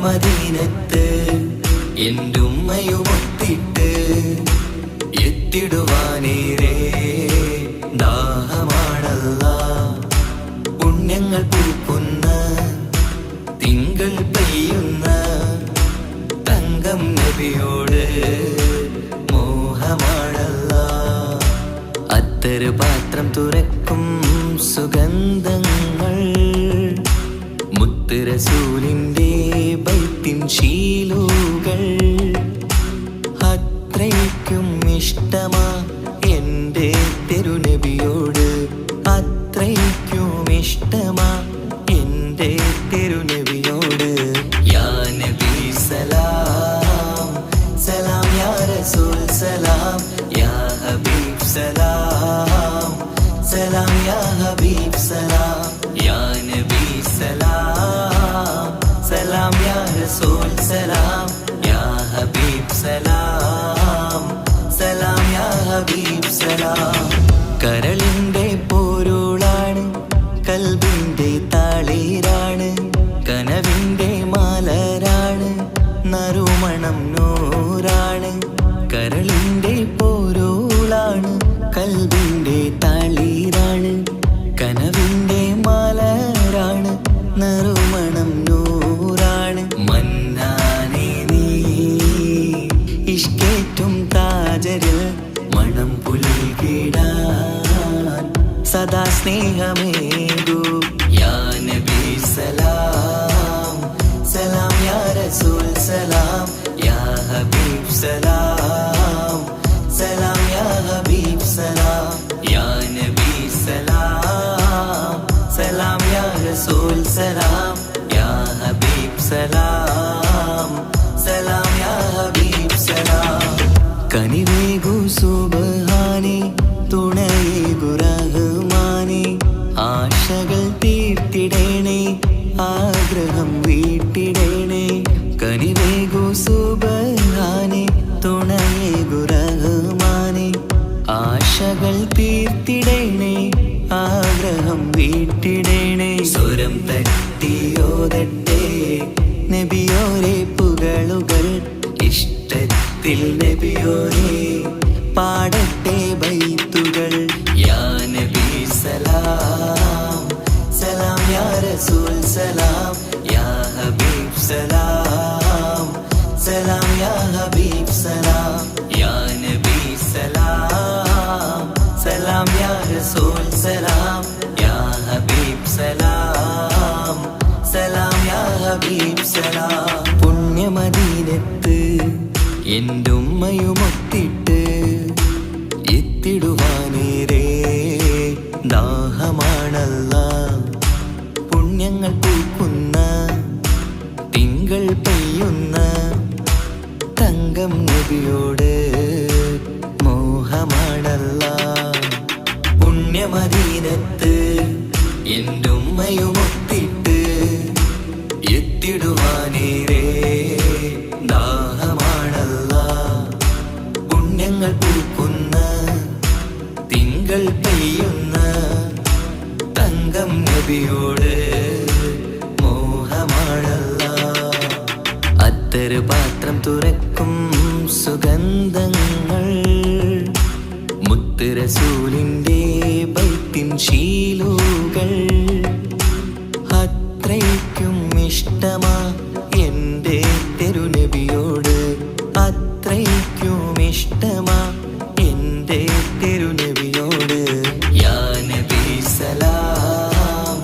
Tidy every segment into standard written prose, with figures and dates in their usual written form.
പുണ്യമദീനത്ത് എൻ്റെ ഉമ്മയുമൊത്തിട്ട് എത്തിടുവാനേറെ ദാഹമാണല്ലാ. പുണ്യങ്ങൾ പൂക്കുന്ന തിങ്കൾ പെയ്യുന്ന തങ്കം നബിയോട് മോഹമാണല്ലാ. അത്തറ് പാത്രം തുറക്കും സുഗന്ധങ്ങൾ മുത്ത് റസൂലിൻ്റെ ബൈത്തിൻ ശീലുകൾ. അത്രയ്ക്കും ഇഷ്ടമാ എൻ്റെ തിരുനബിയോട്, അത്രയ്ക്കും ഇഷ്ടമാ എൻ്റെ തിരുനബിയോട്. യാ നബി സലാം സലാം, യാ റസൂൽ സലാം, യാ ഹബീബ് സലാം സലാം, യാ ഹബീബ് സലാം, യാ നബി സലാം സലാം, യാ റസൂൽ സലാം, യാ ഹബീബ് സലാം സലാം, യാ ഹബീബ് സലാം. കരളിൻ്റെ പോരുളാണ്, കൽബിൻ്റെ താളീരാണ്, കനവിൻ്റെ മാലരാണ്, നറുമണം നൂറാണ്. കരളിൻ്റെ പോരുളാണ്, കൽബിൻ്റെ താളീരാണ്, കനവിൻ്റെ മാലരാണ്, നറുമണം നൂറാണ്. മന്നാനേ നീ ഇഷ്കേറ്റും താജരിൽ മണം പുൽകിടാൻ സദാ സ്നേഹമേകൂ. യാ നബി സലാം സലാം, യാ റസൂൽ സലാം, യാ ഹബീബ് സലാം സലാം, യാ ഹബീബ് സലാം, യാ നബി സലാം സലാം, യാ റസൂൽ സലാം, യാ ഹബീബ് സലാം സലാം, യാ ഹബീബ് സലാം. കനിവേകു സുബ്ഹാനേ, തുണയേകു റഹ്മാനേ, ആശകൾ തീർത്തിടേണേ, ആഗ്രഹം വീട്ടിടേണേ. കനിവേകു സുബ്ഹാനേ, തുണയേകു റഹ്മാനേ, ആശകൾ തീർത്തിടേണേ, ആഗ്രഹം വീട്ടിടേണേ. സ്വരം തട്ടിയോതട്ടെ നബിയോരെ പുകളുകൾ, ഇഷ്ടത്തിൽ നബിയോരെ പാടട്ടെ ബൈത്തുകൾ. യാ നബി സലാം സലാം, യാ റസൂൽ സലാം, യാ ഹബീബ് സലാം സലാം, യാ ഹബീബ് സലാം, യാ നബി സലാം സലാം, യാ റസൂൽ സലാം, യാ ഹബീബ് സലാം സലാം, യാ ഹബീബ് സലാം. പുണ്യമദീനത്ത് എൻ്റെ ഉമ്മയുമൊത്തിട്ട് എത്തിടുവാനേറെ ദാഹമാണല്ലാ. പുണ്യങ്ങൾ പൂക്കുന്ന തിങ്കൾ പെയ്യുന്ന തങ്കം നബിയോട് മോഹമാണല്ലാ. പുണ്യമദീനത്ത് എൻ്റെ ഉമ്മയുമൊത്തിട്ട് എത്തിടുവാനേറെ ദാഹമാണല്ലാ. പുണ്യങ്ങൾ പൂക്കുന്ന തിങ്കൾ പെയ്യുന്ന തങ്കം നബിയോട് മോഹമാണല്ലാ. അത്തറ് പാത്രം തുറക്കും സുഗന്ധങ്ങൾ മുത്ത് റസൂലിൻ്റെ ബൈത്തിൻ ശീലുകൾ. അത്രയ്ക്കും ഇഷ്ടമാ എൻ്റെ തിരുനബിയോട്, അത്രയ്ക്കും ഇഷ്ടമാ എൻ്റെ തിരുനബിയോട്. യാ നബി സലാം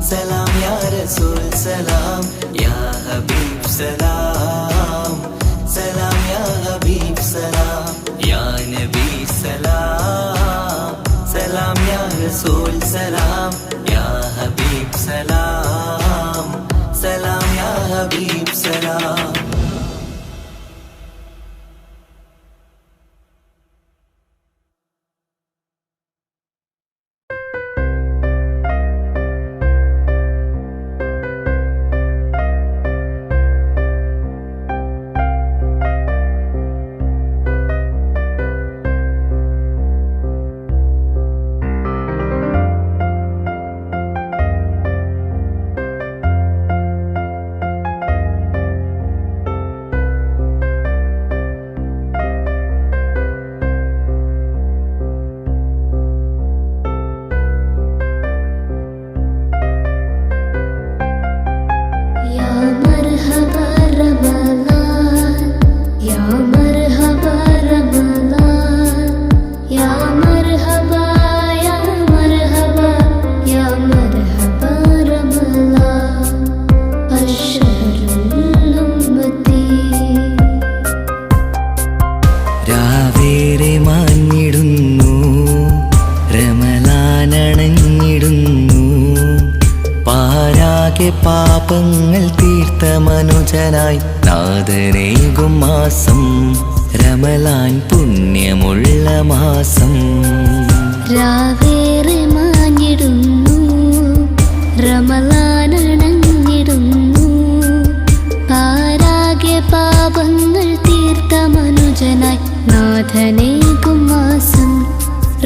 സലാം, യാ റസൂൽ സലാം, യാ ഹബീബ് സലാം സലാം, യാ ഹബീബ് സലാം, യാ നബി സലാം സലാം, യാ റസൂൽ സലാം, യാ ഹബീബ് സലാം സലാം, യാ ഹബീബ് സലാം. مرحبا رمضان يا مرحبا رمضان يا مرحبا يا مرحبا يا مرحبا رمضان الشهر الأمتي രാവേറെ മാഞ്ഞിടുന്നു റമളാനണഞ്ഞിടുന്നു പാരാകെ പാപങ്ങൾ തീർത്ത മനുജനായി നാഥനേകും മാസം റമളാൻ പുണ്യമുള്ള മാസം രാവേറെ മാഞ്ഞിടുന്നു റമളാനണഞ്ഞിടുന്നു പാരാകെ പാപങ്ങൾ തീർത്ത മനുജനായി നാഥനേകും മാസം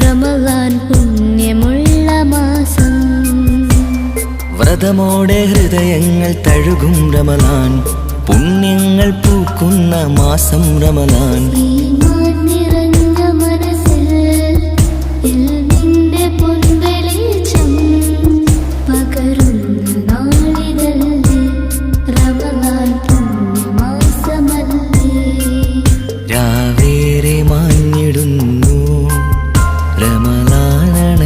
റമളാൻ പുണ്യമുള്ള മാസം വ്രതമോടെ ഹൃദയങ്ങൾ തഴുകും റമളാൻ പുണ്യങ്ങൾ പൂക്കുന്ന മാസം റമളാൻ ഈമാൻ നിറഞ്ഞ മനസ്സിൽ ഇൽമിന്റെ പൊൻവെളിച്ചം പകരുന്ന നാളിതല്ലേ റമളാൻ പുണ്യമാസമല്ലേ രാവേറെ മാഞ്ഞിടുന്നു റമളാനണഞ്ഞിടുന്നു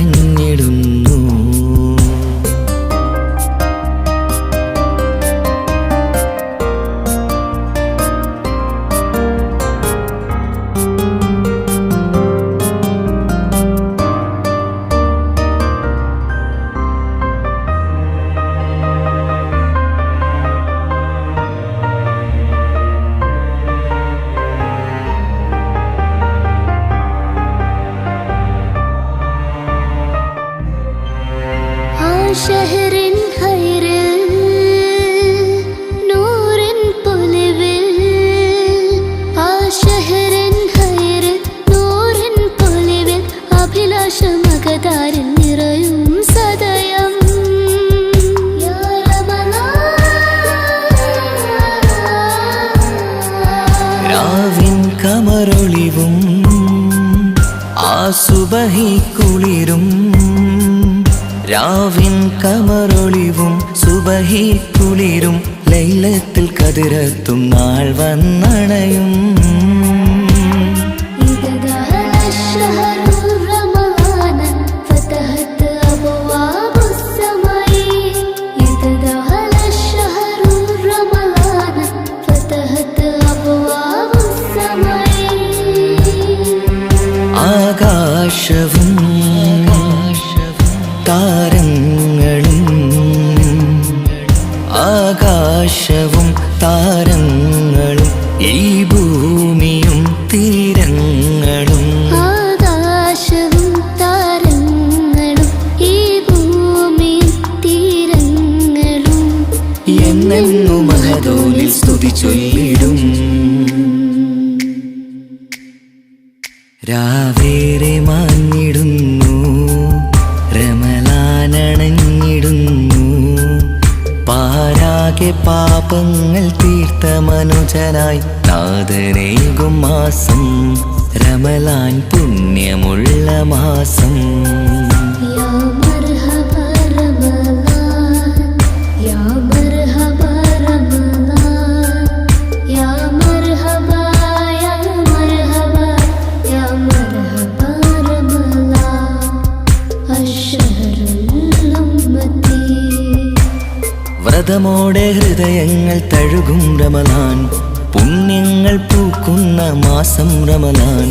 ഷഹറിൻ ഖൈറിൽ നൂറിൻ പൊലിവിൽ ആ ഷഹറിൻ ഖൈറിൽ നൂറിൻ പൊലിവിൽ അഭിലാഷമകതാരിൽ നിറയും സദയം യാ റമളാൻ രാവിൻ കമറൊളിവും ആ സുബഹി കുളിരും രാവിൻ കമറൊളിവും സുബഹി കുളിരും ലൈലത്തിൽ കതിരത്തും നാൾ വന്നണയും إذا دخل الشهر رمضان فتحت أبواب السماء إذا دخل الشهر رمضان فتحت أبواب السماء ആകാശവും താരങ്ങളും ആകാശവും താരങ്ങളും ഈ ഭൂമിയും തീരങ്ങളും ആകാശവും താരങ്ങളും ഈ ഭൂമിയും തീരങ്ങളും എന്നെന്നും മഹദോനിൽ സ്തുതി ചൊല്ലിടും രാവേറെ മാഞ്ഞിടുന്നു റമളാനണഞ്ഞിടുന്നു പാരാകെ പാപങ്ങൾ തീർത്ത മനുജനായി നാഥനേകും മാസം റമളാൻ പുണ്യമുള്ള മാസം يا مرحبا رمضان يا مرحبا رمضان يا مرحبا يا مرحبا يا مرحبا رمضان الشهر الأمتي വ്രതമോടെ ഹൃദയങ്ങൾ തഴുകും റമളാൻ പുണ്യങ്ങൾ പൂക്കുന്ന മാസം റമളാൻ